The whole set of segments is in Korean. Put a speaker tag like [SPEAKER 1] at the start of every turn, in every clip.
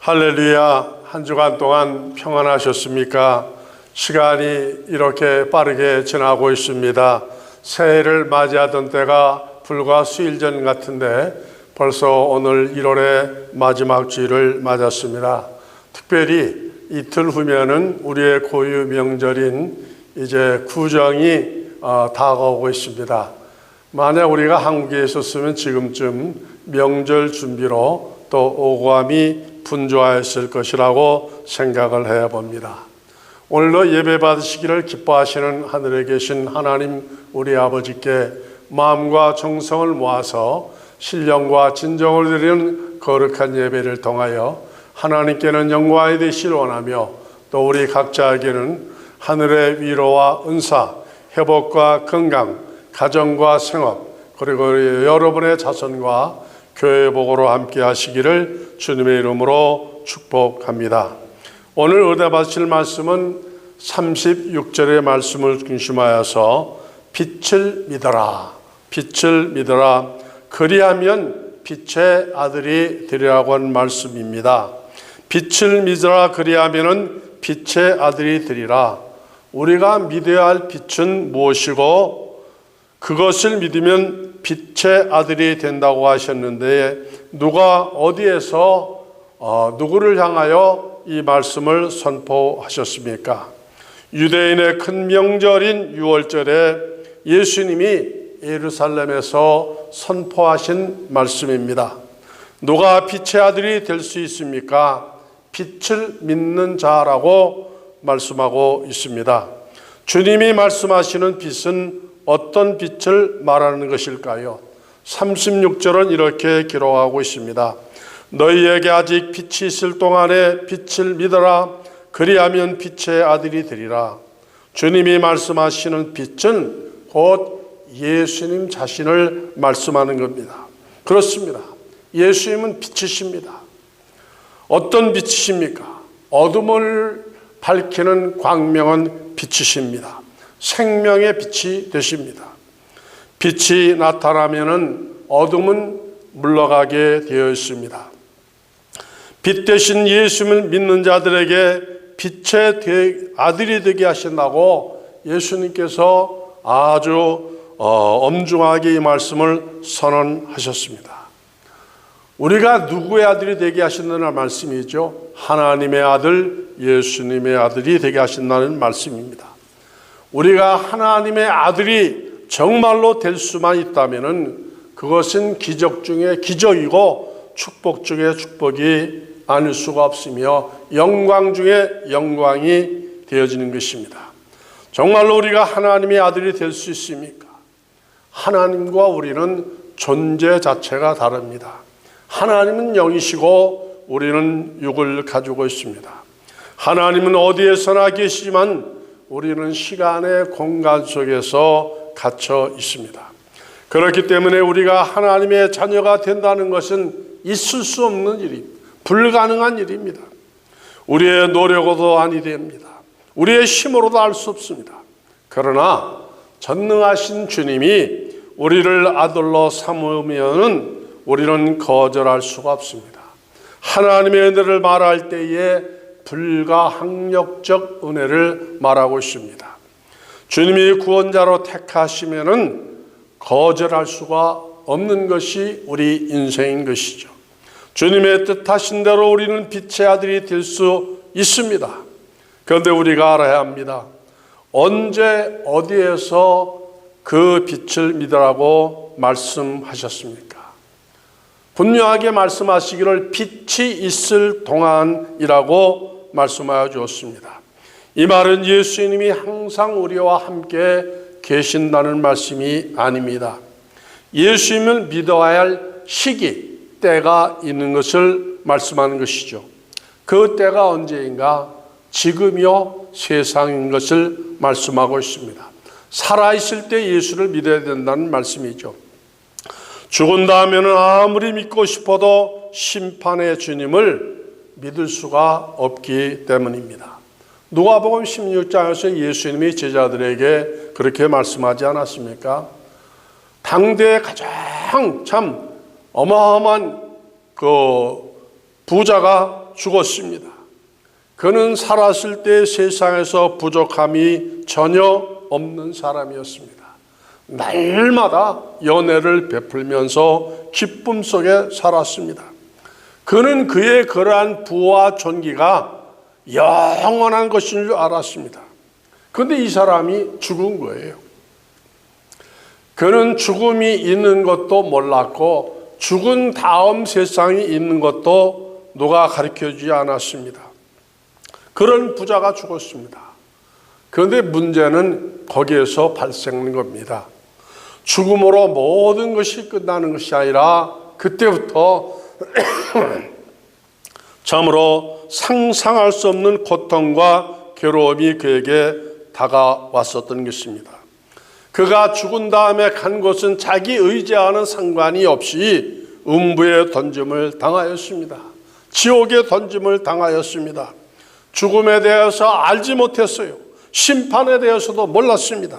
[SPEAKER 1] 할렐루야. 한 주간 동안 평안하셨습니까? 시간이 이렇게 빠르게 지나고 있습니다. 새해를 맞이하던 때가 불과 수일 전 같은데 벌써 오늘 1월의 마지막 주일을 맞았습니다. 특별히 이틀 후면은 우리의 고유 명절인 이제 구정이 다가오고 있습니다. 만약 우리가 한국에 있었으면 지금쯤 명절 준비로 또 오감이 분주하였을 것이라고 생각을 해봅니다. 오늘도 예배 받으시기를 기뻐하시는 하늘에 계신 하나님 우리 아버지께 마음과 정성을 모아서 신령과 진정을 드리는 거룩한 예배를 통하여 하나님께는 영광이 되시길 원하며 또 우리 각자에게는 하늘의 위로와 은사, 회복과 건강, 가정과 생업, 그리고 여러분의 자손과 교회 복으로 함께 하시기를 주님의 이름으로 축복합니다. 오늘 은혜 받으실 말씀은 36절의 말씀을 중심하여서 빛을 믿어라, 빛을 믿어라, 그리하면 빛의 아들이 되리라고 한 말씀입니다. 빛을 믿어라, 그리하면 빛의 아들이 되리라. 우리가 믿어야 할 빛은 무엇이고 그것을 믿으면 빛의 아들이 된다고 하셨는데 누가 어디에서 누구를 향하여 이 말씀을 선포하셨습니까? 유대인의 큰 명절인 6월절에 예수님이 예루살렘에서 선포하신 말씀입니다. 누가 빛의 아들이 될 수 있습니까? 빛을 믿는 자라고 말씀하고 있습니다. 주님이 말씀하시는 빛은 어떤 빛을 말하는 것일까요? 36절은 이렇게 기록하고 있습니다. 너희에게 아직 빛이 있을 동안에 빛을 믿어라. 그리하면 빛의 아들이 되리라. 주님이 말씀하시는 빛은 곧 예수님 자신을 말씀하는 겁니다. 그렇습니다. 예수님은 빛이십니다. 어떤 빛이십니까? 어둠을 밝히는 광명한 빛이십니다. 생명의 빛이 되십니다. 빛이 나타나면은 어둠은 물러가게 되어 있습니다. 빛 대신 예수님을 믿는 자들에게 빛의 아들이 되게 하신다고 예수님께서 아주 엄중하게 이 말씀을 선언하셨습니다. 우리가 누구의 아들이 되게 하신다는 말씀이죠. 하나님의 아들, 예수님의 아들이 되게 하신다는 말씀입니다. 우리가 하나님의 아들이 정말로 될 수만 있다면 그것은 기적 중에 기적이고 축복 중에 축복이 아닐 수가 없으며 영광 중에 영광이 되어지는 것입니다. 정말로 우리가 하나님의 아들이 될 수 있습니까? 하나님과 우리는 존재 자체가 다릅니다. 하나님은 영이시고 우리는 육을 가지고 있습니다. 하나님은 어디에서나 계시지만 우리는 시간의 공간 속에서 갇혀 있습니다. 그렇기 때문에 우리가 하나님의 자녀가 된다는 것은 있을 수 없는 일입니다. 불가능한 일입니다. 우리의 노력으로도 아니 됩니다. 우리의 힘으로도 알 수 없습니다. 그러나 전능하신 주님이 우리를 아들로 삼으면 우리는 거절할 수가 없습니다. 하나님의 은혜를 말할 때에 불가항력적 은혜를 말하고 있습니다. 주님이 구원자로 택하시면은 거절할 수가 없는 것이 우리 인생인 것이죠. 주님의 뜻하신 대로 우리는 빛의 아들이 될 수 있습니다. 그런데 우리가 알아야 합니다. 언제 어디에서 그 빛을 믿으라고 말씀하셨습니까? 분명하게 말씀하시기를 빛이 있을 동안이라고 말씀하여 주었습니다. 이 말은 예수님이 항상 우리와 함께 계신다는 말씀이 아닙니다. 예수님을 믿어야 할 시기, 때가 있는 것을 말씀하는 것이죠. 그 때가 언제인가? 지금이요, 세상인 것을 말씀하고 있습니다. 살아있을 때 예수를 믿어야 된다는 말씀이죠. 죽은 다음에는 아무리 믿고 싶어도 심판의 주님을 믿을 수가 없기 때문입니다. 누가복음 16장에서 예수님이 제자들에게 그렇게 말씀하지 않았습니까? 당대에 가장 참 어마어마한 그 부자가 죽었습니다. 그는 살았을 때 세상에서 부족함이 전혀 없는 사람이었습니다. 날마다 연애를 베풀면서 기쁨 속에 살았습니다. 그는 그의 그러한 부와 존귀가 영원한 것인 줄 알았습니다. 그런데 이 사람이 죽은 거예요. 그는 죽음이 있는 것도 몰랐고 죽은 다음 세상이 있는 것도 누가 가르쳐주지 않았습니다. 그런 부자가 죽었습니다. 그런데 문제는 거기에서 발생하는 겁니다. 죽음으로 모든 것이 끝나는 것이 아니라 그때부터 참으로 상상할 수 없는 고통과 괴로움이 그에게 다가왔었던 것입니다. 그가 죽은 다음에 간 곳은 자기 의지와는 상관이 없이 음부에 던짐을 당하였습니다. 지옥에 던짐을 당하였습니다. 죽음에 대해서 알지 못했어요. 심판에 대해서도 몰랐습니다.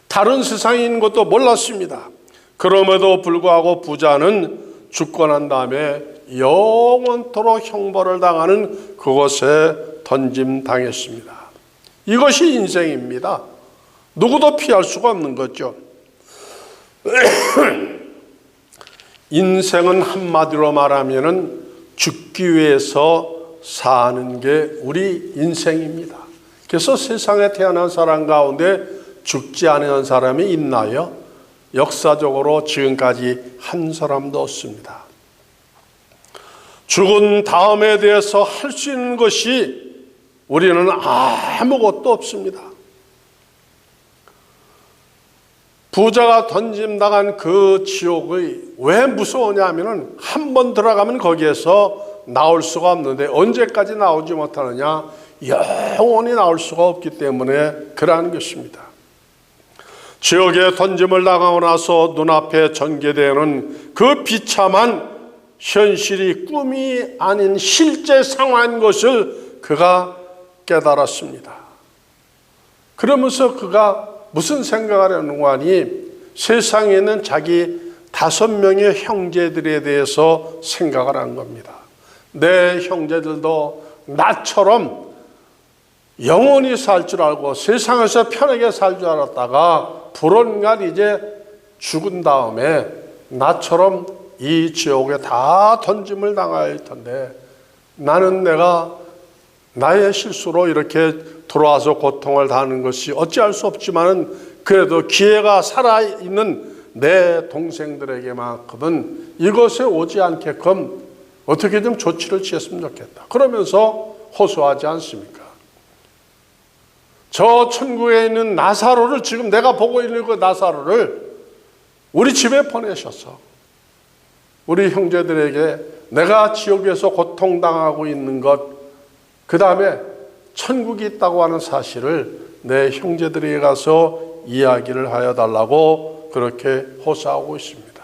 [SPEAKER 1] 다른 세상이 있는 것도 몰랐습니다. 그럼에도 불구하고 부자는 죽고 난 다음에 영원토록 형벌을 당하는 그곳에 던짐당했습니다. 이것이 인생입니다. 누구도 피할 수가 없는 거죠. 인생은 한마디로 말하면 죽기 위해서 사는 게 우리 인생입니다. 그래서 세상에 태어난 사람 가운데 죽지 않은 사람이 있나요? 역사적으로 지금까지 한 사람도 없습니다. 죽은 다음에 대해서 할 수 있는 것이 우리는 아무것도 없습니다. 부자가 던짐당한 그 지옥이 왜 무서우냐면 한 번 들어가면 거기에서 나올 수가 없는데 언제까지 나오지 못하느냐? 영원히 나올 수가 없기 때문에 그러한 것입니다. 지옥에 던짐을 당하고 나서 눈앞에 전개되는 그 비참한 현실이 꿈이 아닌 실제 상황인 것을 그가 깨달았습니다. 그러면서 그가 무슨 생각을 했는가 하니 세상에 있는 자기 5명의 형제들에 대해서 생각을 한 겁니다. 내 형제들도 나처럼 영원히 살 줄 알고 세상에서 편하게 살 줄 알았다가 불언간 이제 죽은 다음에 나처럼 이 지옥에 다 던짐을 당할 텐데 나는 내가 나의 실수로 이렇게 돌아와서 고통을 당하는 것이 어찌할 수 없지만 그래도 기회가 살아있는 내 동생들에게만큼은 이것에 오지 않게끔 어떻게 좀 조치를 취했으면 좋겠다. 그러면서 호소하지 않습니까? 저 천국에 있는 나사로를 지금 내가 보고 있는 그 나사로를 우리 집에 보내셔서 우리 형제들에게 내가 지옥에서 고통당하고 있는 것, 그 다음에 천국이 있다고 하는 사실을 내 형제들에게 가서 이야기를 하여 달라고 그렇게 호소하고 있습니다.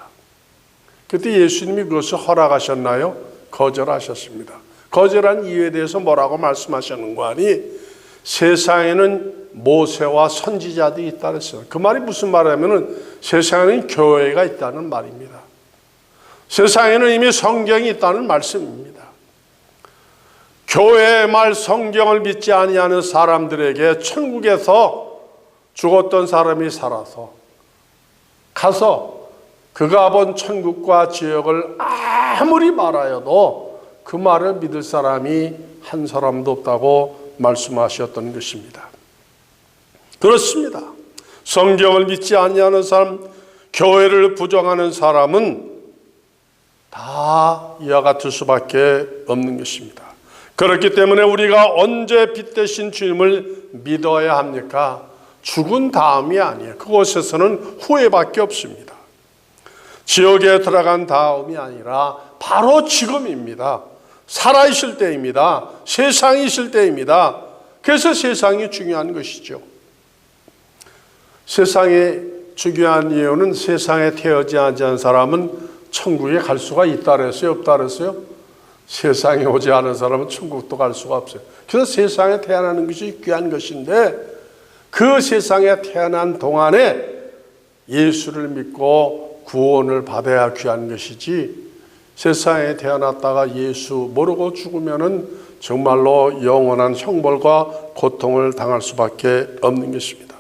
[SPEAKER 1] 그때 예수님이 그것을 허락하셨나요? 거절하셨습니다. 거절한 이유에 대해서 뭐라고 말씀하셨는가 하니 세상에는 모세와 선지자들이 있다 그랬어요. 그 말이 무슨 말이냐면 세상에는 교회가 있다는 말입니다. 세상에는 이미 성경이 있다는 말씀입니다. 교회의 말 성경을 믿지 아니하는 사람들에게 천국에서 죽었던 사람이 살아서 가서 그가 본 천국과 지옥을 아무리 말하여도 그 말을 믿을 사람이 한 사람도 없다고 말씀하셨던 것입니다. 그렇습니다. 성경을 믿지 아니하는 사람, 교회를 부정하는 사람은 다 이와 같을 수밖에 없는 것입니다. 그렇기 때문에 우리가 언제 빛 대신 주님을 믿어야 합니까? 죽은 다음이 아니에요. 그곳에서는 후회밖에 없습니다. 지옥에 들어간 다음이 아니라 바로 지금입니다. 살아있을 때입니다. 세상이 있을 때입니다. 그래서 세상이 중요한 것이죠. 세상이 중요한 이유는 세상에 태어나지 않은 사람은 천국에 갈 수가 있다 그랬어요? 없다 그랬어요? 세상에 오지 않은 사람은 천국도 갈 수가 없어요. 그래서 세상에 태어나는 것이 귀한 것인데 그 세상에 태어난 동안에 예수를 믿고 구원을 받아야 귀한 것이지 세상에 태어났다가 예수 모르고 죽으면은 정말로 영원한 형벌과 고통을 당할 수밖에 없는 것입니다.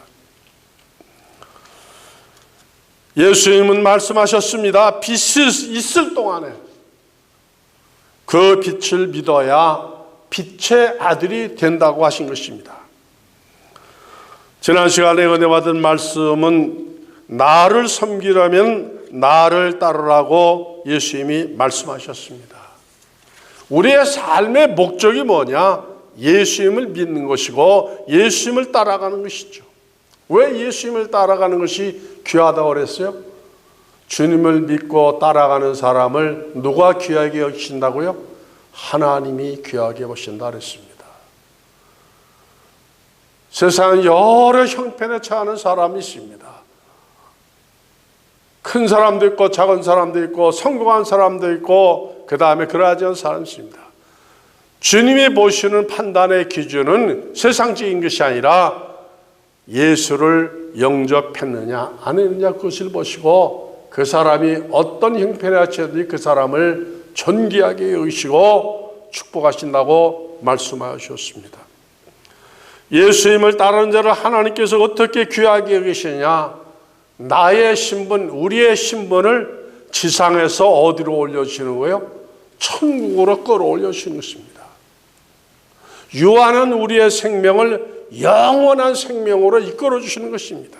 [SPEAKER 1] 예수님은 말씀하셨습니다. 빛이 있을 동안에 그 빛을 믿어야 빛의 아들이 된다고 하신 것입니다. 지난 시간에 은혜 받은 말씀은 나를 섬기려면 나를 따르라고 예수님이 말씀하셨습니다. 우리의 삶의 목적이 뭐냐? 예수님을 믿는 것이고 예수님을 따라가는 것이죠. 왜 예수님을 따라가는 것이 귀하다고 그랬어요? 주님을 믿고 따라가는 사람을 누가 귀하게 여기신다고요? 하나님이 귀하게 보신다 그랬습니다. 세상에 여러 형편에 처하는 사람이 있습니다. 큰 사람도 있고 작은 사람도 있고 성공한 사람도 있고 그 다음에 그러하지 않은 사람이 있습니다. 주님이 보시는 판단의 기준은 세상적인 것이 아니라 예수를 영접했느냐 안 했느냐 그것을 보시고 그 사람이 어떤 형편에 처해도 그 사람을 존귀하게 여기시고 축복하신다고 말씀하셨습니다. 예수님을 따르는 자를 하나님께서 어떻게 귀하게 여기시느냐? 나의 신분, 우리의 신분을 지상에서 어디로 올려주시는 거예요? 천국으로 끌어올려주시는 것입니다. 유하는 우리의 생명을 영원한 생명으로 이끌어주시는 것입니다.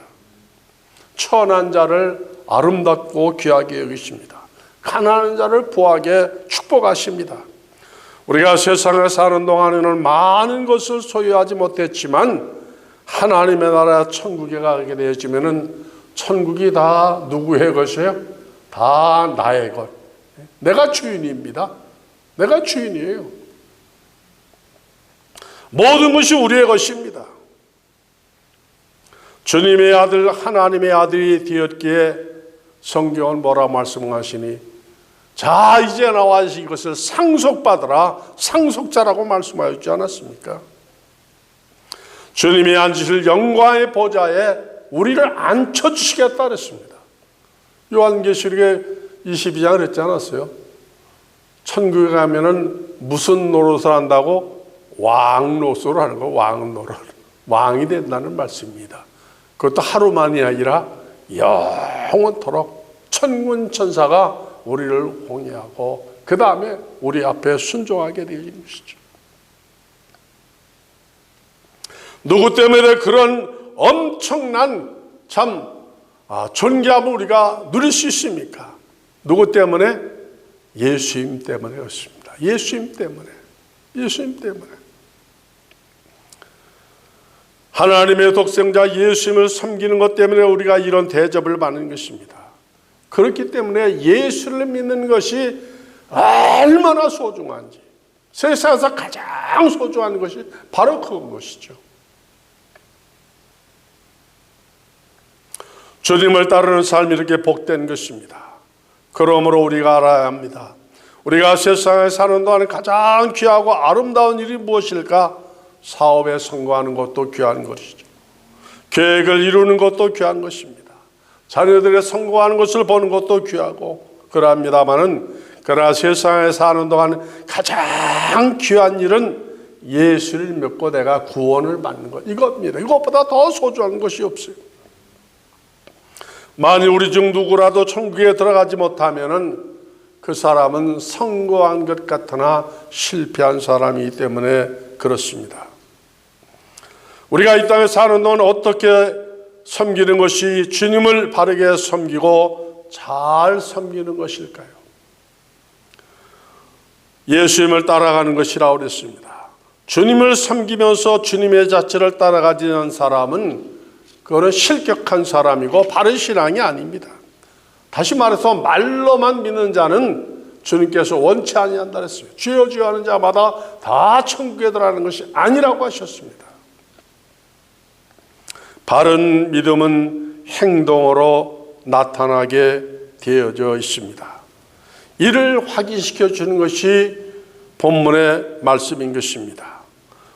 [SPEAKER 1] 천한 자를 아름답고 귀하게 여기십니다. 가난한 자를 부하게 축복하십니다. 우리가 세상에 사는 동안에는 많은 것을 소유하지 못했지만 하나님의 나라 천국에 가게 되어지면은 천국이 다 누구의 것이에요? 다 나의 것. 내가 주인입니다. 내가 주인이에요. 모든 것이 우리의 것입니다. 주님의 아들, 하나님의 아들이 되었기에 성경은 뭐라 말씀하시니? 자, 이제 나와 이것을 상속받으라. 상속자라고 말씀하였지 않았습니까? 주님이 앉으실 영광의 보좌에 우리를 앉혀주시겠다 그랬습니다. 요한계시록에 22장 그랬지 않았어요? 천국에 가면은 무슨 노릇을 한다고? 왕노릇을 하는 거, 왕노릇. 왕이 된다는 말씀입니다. 그것도 하루만이 아니라 영원토록 천군 천사가 우리를 홍해하고 그 다음에 우리 앞에 순종하게 되는 것이죠. 누구 때문에 그런 엄청난 참 존귀함을 우리가 누릴 수 있습니까? 누구 때문에? 예수님 때문에 그렇습니다. 예수님 때문에. 예수님 때문에. 하나님의 독생자 예수님을 섬기는 것 때문에 우리가 이런 대접을 받는 것입니다. 그렇기 때문에 예수를 믿는 것이 얼마나 소중한지, 세상에서 가장 소중한 것이 바로 그것이죠. 주님을 따르는 삶이 이렇게 복된 것입니다. 그러므로 우리가 알아야 합니다. 우리가 세상에 사는 동안 가장 귀하고 아름다운 일이 무엇일까? 사업에 성공하는 것도 귀한 것이죠. 계획을 이루는 것도 귀한 것입니다. 자녀들의 성공하는 것을 보는 것도 귀하고 그러합니다마는 그러나 세상에 사는 동안 가장 귀한 일은 예수를 믿고 내가 구원을 받는 것, 이겁니다. 이것보다 더 소중한 것이 없어요. 만일 우리 중 누구라도 천국에 들어가지 못하면은 그 사람은 성공한 것 같으나 실패한 사람이기 때문에 그렇습니다. 우리가 이 땅에 사는 동안 어떻게 섬기는 것이 주님을 바르게 섬기고 잘 섬기는 것일까요? 예수님을 따라가는 것이라고 그랬습니다. 주님을 섬기면서 주님의 자체를 따라가지 않는 사람은 그거는 실격한 사람이고 바른 신앙이 아닙니다. 다시 말해서 말로만 믿는 자는 주님께서 원치 아니한다 그랬어요. 주여 주여 하는 자마다 다 천국에 들어가는 것이 아니라고 하셨습니다. 바른 믿음은 행동으로 나타나게 되어져 있습니다. 이를 확인시켜 주는 것이 본문의 말씀인 것입니다.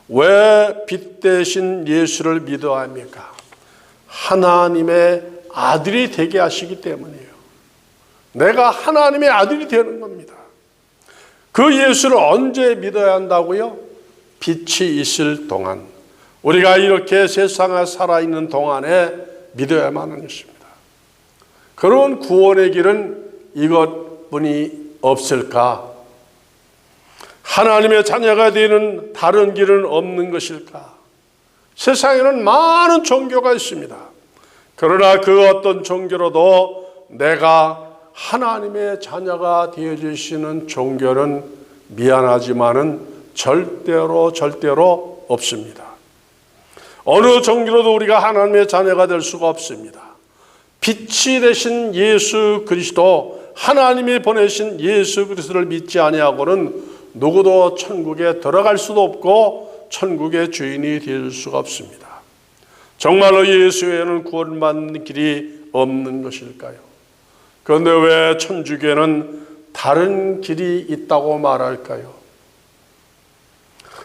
[SPEAKER 1] 왜 빛 대신 예수를 믿어야 합니까? 하나님의 아들이 되게 하시기 때문이에요. 내가 하나님의 아들이 되는 겁니다. 그 예수를 언제 믿어야 한다고요? 빛이 있을 동안, 우리가 이렇게 세상에 살아있는 동안에 믿어야만 하는 것입니다. 그런 구원의 길은 이것뿐이 없을까? 하나님의 자녀가 되는 다른 길은 없는 것일까? 세상에는 많은 종교가 있습니다. 그러나 그 어떤 종교로도 내가 하나님의 자녀가 되어주시는 종교는 미안하지만은 절대로 없습니다. 어느 종교로도 우리가 하나님의 자녀가 될 수가 없습니다. 빛이 되신 예수 그리스도, 하나님이 보내신 예수 그리스도를 믿지 아니하고는 누구도 천국에 들어갈 수도 없고 천국의 주인이 될 수가 없습니다. 정말로 예수 외에는 구원받는 길이 없는 것일까요? 그런데 왜 천주교는 다른 길이 있다고 말할까요?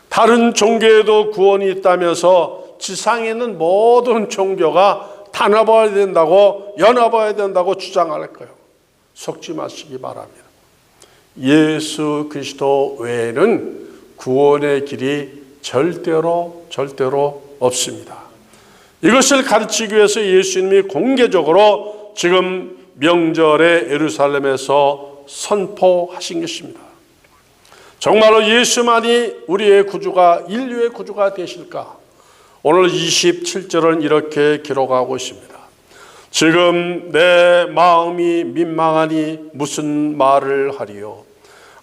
[SPEAKER 1] 다른 종교에도 구원이 있다면서 지상에 있는 모든 종교가 다 나봐야 된다고, 연합해야 된다고 주장할까요? 속지 마시기 바랍니다. 예수 그리스도 외에는 구원의 길이 절대로 없습니다. 이것을 가르치기 위해서 예수님이 공개적으로 지금 명절에 예루살렘에서 선포하신 것입니다. 정말로 예수만이 우리의 구주가, 인류의 구주가 되실까? 오늘 27절은 이렇게 기록하고 있습니다. 지금 내 마음이 민망하니 무슨 말을 하리요?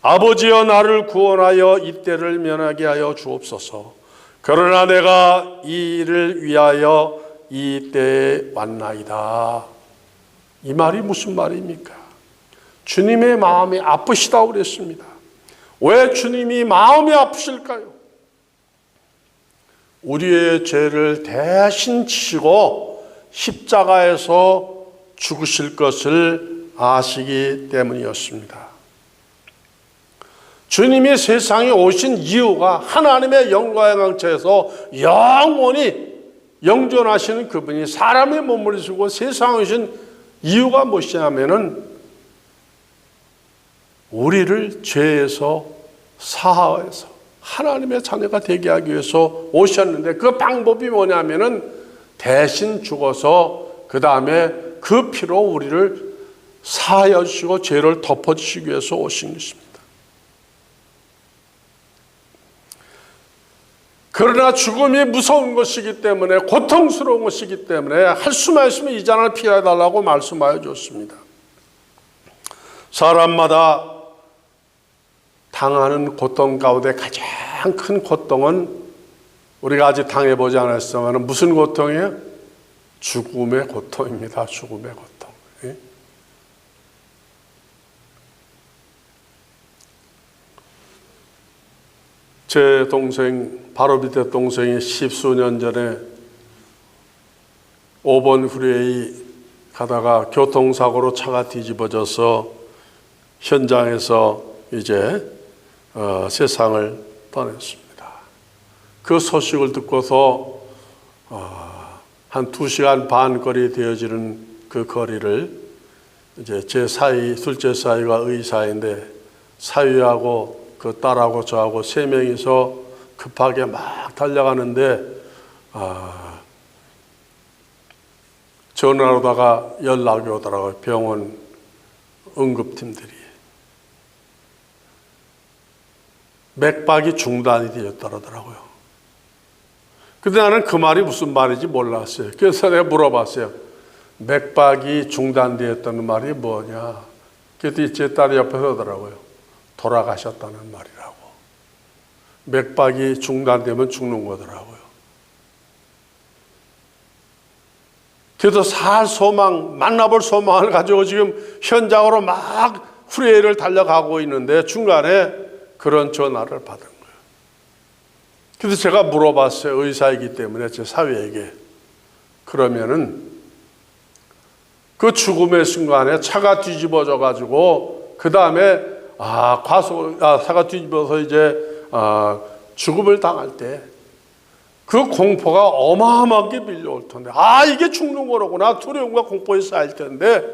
[SPEAKER 1] 아버지여, 나를 구원하여 이때를 면하게 하여 주옵소서. 그러나 내가 이 일을 위하여 이때에 왔나이다. 이 말이 무슨 말입니까? 주님의 마음이 아프시다고 그랬습니다. 왜 주님이 마음이 아프실까요? 우리의 죄를 대신 지시고 십자가에서 죽으실 것을 아시기 때문이었습니다. 주님이 세상에 오신 이유가 하나님의 영광의 강체에서 영원히 영존하시는 그분이 사람의 몸을 입으시고 세상에 오신 이유가 무엇이냐면은 우리를 죄에서 사하에서 하나님의 자녀가 되게 하기 위해서 오셨는데, 그 방법이 뭐냐면은 대신 죽어서 그 다음에 그 피로 우리를 사하여 주시고 죄를 덮어주시기 위해서 오신 것입니다. 그러나 죽음이 무서운 것이기 때문에, 고통스러운 것이기 때문에 할 수만 있으면 이 잔을 피해달라고 말씀하여 줬습니다. 사람마다 당하는 고통 가운데 가장 큰 고통은 우리가 아직 당해보지 않았지만 무슨 고통이에요? 죽음의 고통입니다. 죽음의 고통. 제 동생, 바로 밑에 동생이 10수년 전에 5번 프리웨이 가다가 교통사고로 차가 뒤집어져서 현장에서 이제 세상을 떠났습니다. 그 소식을 듣고서 한 2시간 반 거리 되어지는 그 거리를 이제 제 사위, 둘째 사위가 의사인데 사위하고 그 딸하고 저하고 3명이서 급하게 막 달려가는데 전화로다가 연락이 오더라고요. 병원 응급팀들이. 맥박이 중단이 되었더라고요. 근데 나는 그 말이 무슨 말인지 몰랐어요. 그래서 내가 물어봤어요. 맥박이 중단되었다는 말이 뭐냐? 그랬더니 제 딸이 옆에서 하더라고요. 돌아가셨다는 말이라고. 맥박이 중단되면 죽는 거더라고요. 그래서 살 소망, 만나볼 소망을 가지고 지금 현장으로 막 프리웨이를 달려가고 있는데 중간에 그런 전화를 받은 거예요. 그래서 제가 물어봤어요. 의사이기 때문에 제 사위에게. 그러면은 그 죽음의 순간에 차가 뒤집어져 가지고 그 다음에 차가 뒤집어서 이제 죽음을 당할 때 그 공포가 어마어마하게 밀려올 텐데, 이게 죽는 거로구나 두려움과 공포에 쌓일 텐데,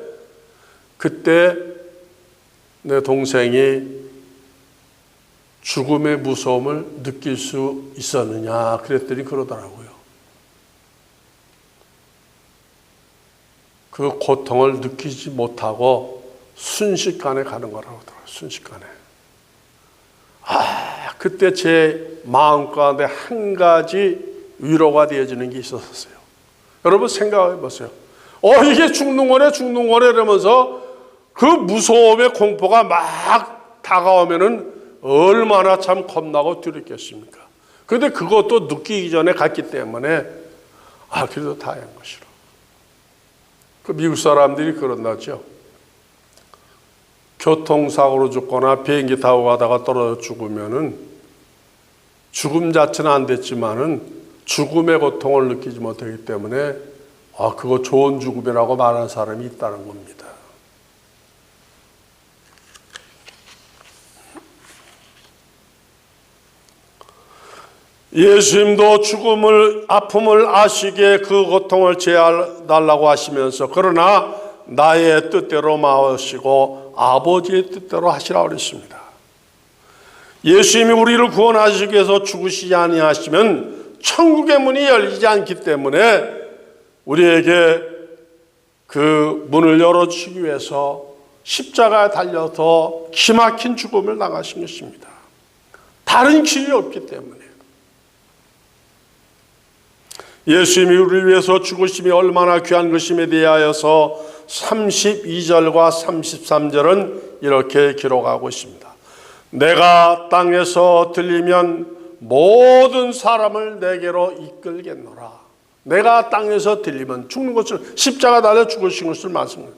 [SPEAKER 1] 그때 내 동생이 죽음의 무서움을 느낄 수 있었느냐 그랬더니 그러더라고요. 그 고통을 느끼지 못하고 순식간에 가는 거라고 하더라고요. 순식간에. 그때 제 마음 가운데 한 가지 위로가 되어지는 게 있었어요. 여러분 생각해 보세요. 이게 죽는 거네 이러면서 그 무서움의 공포가 막 다가오면은 얼마나 참 겁나고 두렵겠습니까? 그런데 그것도 느끼기 전에 갔기 때문에 그래도 다행한 것이라. 그 미국 사람들이 그런다죠. 교통사고로 죽거나 비행기 타고 가다가 떨어져 죽으면은 죽음 자체는 안 됐지만은 죽음의 고통을 느끼지 못하기 때문에 그거 좋은 죽음이라고 말하는 사람이 있다는 겁니다. 예수님도 죽음을 아픔을 아시기에 그 고통을 제하달라고 하시면서 그러나 나의 뜻대로 마시고 아버지의 뜻대로 하시라 그랬습니다. 예수님이 우리를 구원하시기 위해서 죽으시지 아니하시면 천국의 문이 열리지 않기 때문에 우리에게 그 문을 열어주시기 위해서 십자가에 달려서 기막힌 죽음을 당하신 것입니다. 다른 길이 없기 때문에. 예수님이 우리를 위해서 죽으심이 얼마나 귀한 것임에 대하여서 32절과 33절은 이렇게 기록하고 있습니다. 내가 땅에서 들리면 모든 사람을 내게로 이끌겠노라. 내가 땅에서 들리면 죽는 것을 십자가 달려 죽으신 것을 말씀합니다.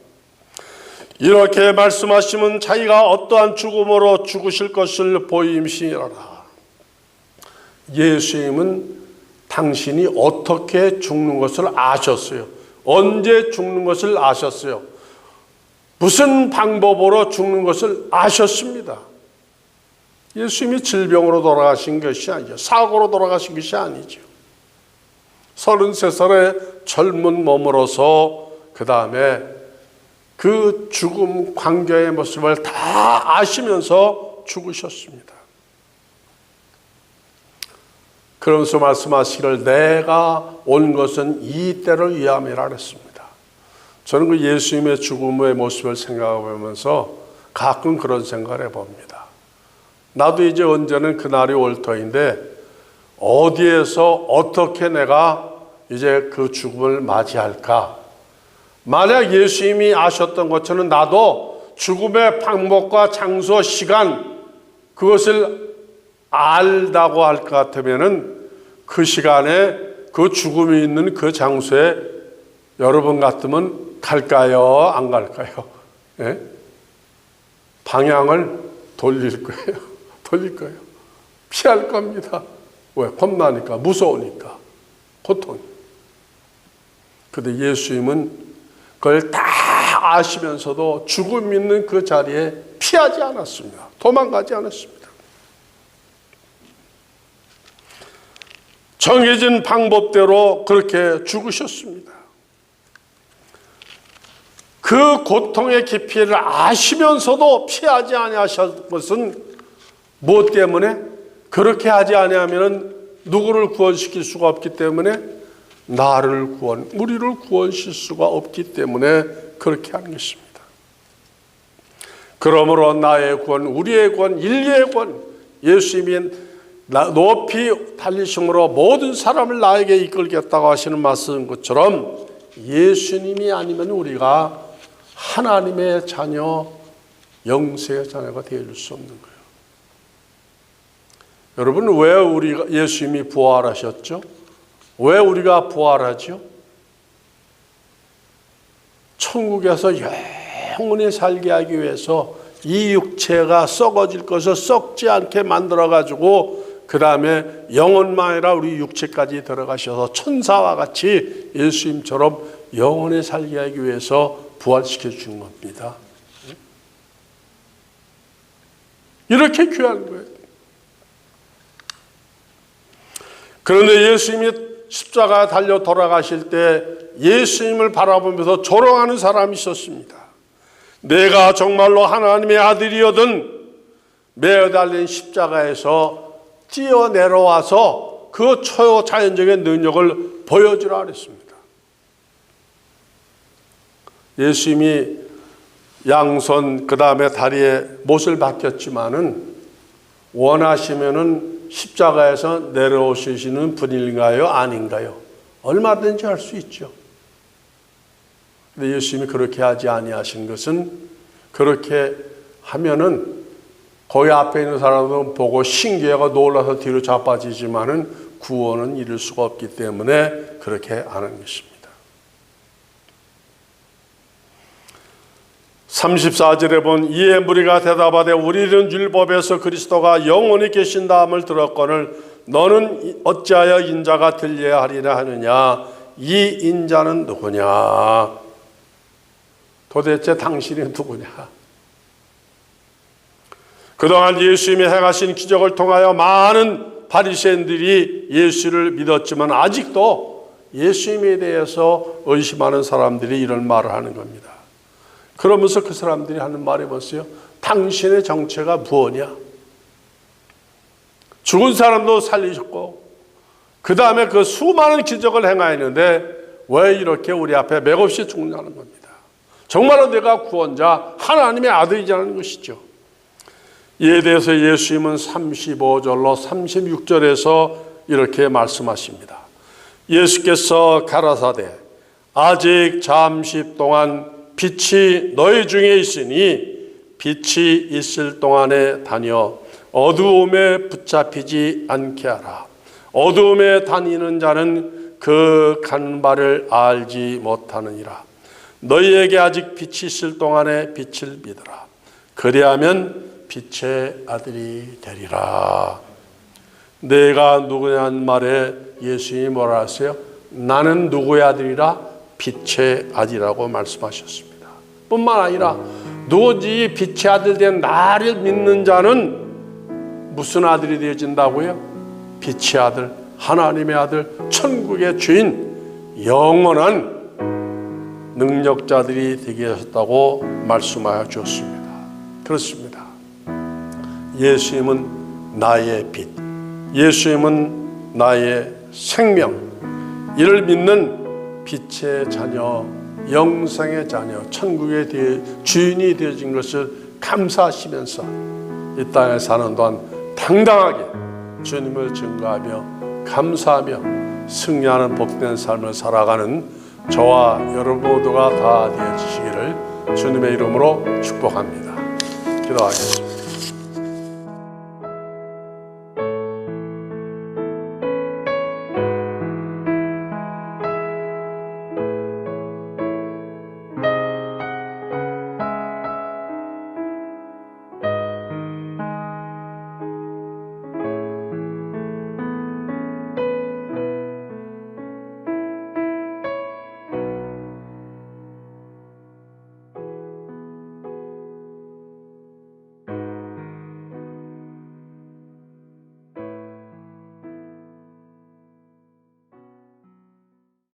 [SPEAKER 1] 이렇게 말씀하시면 자기가 어떠한 죽음으로 죽으실 것을 보임시니라. 예수님은 당신이 어떻게 죽는 것을 아셨어요. 언제 죽는 것을 아셨어요. 무슨 방법으로 죽는 것을 아셨습니다. 예수님이 질병으로 돌아가신 것이 아니죠. 사고로 돌아가신 것이 아니죠. 33살의 젊은 몸으로서 그 다음에 그 죽음 광경의 모습을 다 아시면서 죽으셨습니다. 그러면서 말씀하시기를 내가 온 것은 이 때를 위함이라 그랬습니다. 저는 그 예수님의 죽음의 모습을 생각해보면서 가끔 그런 생각을 해봅니다. 나도 이제 언제는 그날이 올 터인데 어디에서 어떻게 내가 이제 그 죽음을 맞이할까? 만약 예수님이 아셨던 것처럼 나도 죽음의 방법과 장소, 시간 그것을 알다고 할 것 같으면은 그 시간에 그 죽음이 있는 그 장소에 여러분 같으면 갈까요? 안 갈까요? 예? 방향을 돌릴 거예요. 돌릴 거예요. 피할 겁니다. 왜? 겁나니까, 무서우니까, 고통. 그런데 예수님은 그걸 다 아시면서도 죽음 있는 그 자리에 피하지 않았습니다. 도망가지 않았습니다. 정해진 방법대로 그렇게 죽으셨습니다. 그 고통의 깊이를 아시면서도 피하지 아니하신 것은 무엇 때문에? 그렇게 하지 아니하면 누구를 구원시킬 수가 없기 때문에 우리를 구원시킬 수가 없기 때문에 그렇게 하는 것입니다. 그러므로 나의 구원, 우리의 구원, 인류의 구원, 예수님이 높이 달리심으로 모든 사람을 나에게 이끌겠다고 하시는 말씀 것처럼 예수님이 아니면 우리가 하나님의 자녀, 영세의 자녀가 되어줄 수 없는 거예요. 여러분, 왜 우리가 예수님이 부활하셨죠? 왜 우리가 부활하죠? 천국에서 영원히 살게 하기 위해서 이 육체가 썩어질 것을 썩지 않게 만들어가지고 그 다음에 영혼만 아니라 우리 육체까지 들어가셔서 천사와 같이 예수님처럼 영원히 살게 하기 위해서 부활시켜 주신 겁니다. 이렇게 귀한 거예요. 그런데 예수님이 십자가에 달려 돌아가실 때 예수님을 바라보면서 조롱하는 사람이 있었습니다. 내가 정말로 하나님의 아들이거든 매어달린 십자가에서 뛰어내려와서 그 초자연적인 능력을 보여주라 그랬습니다. 예수님이 양손 그 다음에 다리에 못을 박혔지만은 원하시면은 십자가에서 내려오시는 분인가요? 아닌가요? 얼마든지 할 수 있죠. 근데 예수님이 그렇게 하지 아니하신 것은, 그렇게 하면은 거기 앞에 있는 사람들은 보고 신기하고 놀라서 뒤로 자빠지지만은 구원은 이룰 수가 없기 때문에 그렇게 하는 것입니다. 34절에 본 이에 무리가 대답하되 우리는 율법에서 그리스도가 영원히 계신다함을 들었거늘 너는 어찌하여 인자가 들려야 하리라 하느냐. 이 인자는 누구냐? 도대체 당신이 누구냐? 그동안 예수님이 행하신 기적을 통하여 많은 바리새인들이 예수를 믿었지만 아직도 예수님에 대해서 의심하는 사람들이 이런 말을 하는 겁니다. 그러면서 그 사람들이 하는 말이 뭐였어요? 당신의 정체가 무엇이냐? 죽은 사람도 살리셨고 그 다음에 그 수많은 기적을 행하였는데 왜 이렇게 우리 앞에 맥없이 죽느냐는 겁니다. 정말로 내가 구원자 하나님의 아들이라는 것이죠. 이에 대해서 예수님은 35절로 36절에서 이렇게 말씀하십니다. 예수께서 가라사대 아직 잠시 동안 빛이 너희 중에 있으니 빛이 있을 동안에 다녀 어두움에 붙잡히지 않게 하라. 어두움에 다니는 자는 그 가는 바를 알지 못하느니라. 너희에게 아직 빛이 있을 동안에 빛을 믿으라. 그리하면 빛의 아들이 되리라. 내가 누구냐는 말에 예수님이 뭐라 하세요? 나는 누구의 아들이라? 빛의 아들이라고 말씀하셨습니다. 뿐만 아니라 누구지 빛의 아들 된 나를 믿는 자는 무슨 아들이 되어진다고요? 빛의 아들, 하나님의 아들, 천국의 주인, 영원한 능력자들이 되게 하셨다고 말씀하여 주었습니다. 그렇습니다. 예수님은 나의 빛, 예수님은 나의 생명, 이를 믿는 빛의 자녀, 영생의 자녀, 천국의 주인이 되어진 것을 감사하시면서 이 땅에 사는 동안 당당하게 주님을 증거하며 감사하며 승리하는 복된 삶을 살아가는 저와 여러분 모두가 다 되어지시기를 주님의 이름으로 축복합니다. 기도하겠습니다.